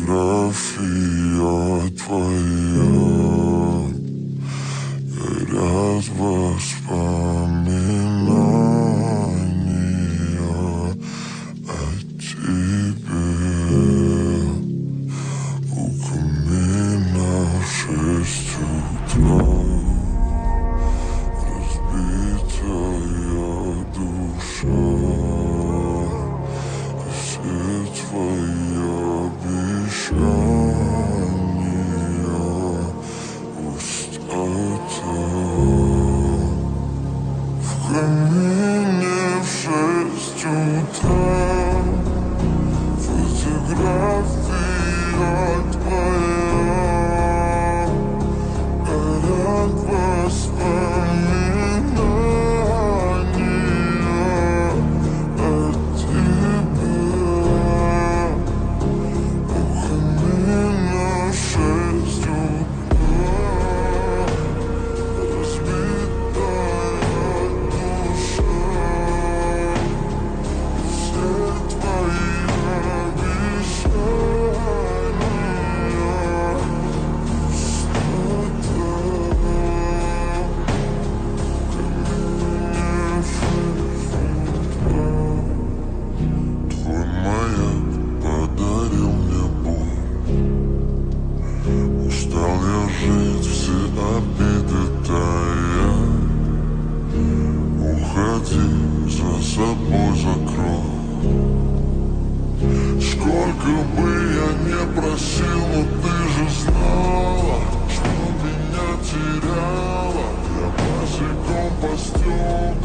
фотография твоя, горят воспоминания о тебе. У камина в 6 утра, разбитая душа, и все твои обещания пустота. В камине в 6 утра, фотография твоя, горят воспоминания о тебе. У камина в 6 утра, разбитая душа, все твои жить, все обиды тая. Уходи, за собой закрой. Сколько бы я не просил, но ты же знала, что меня теряла. Я босиком по стеклам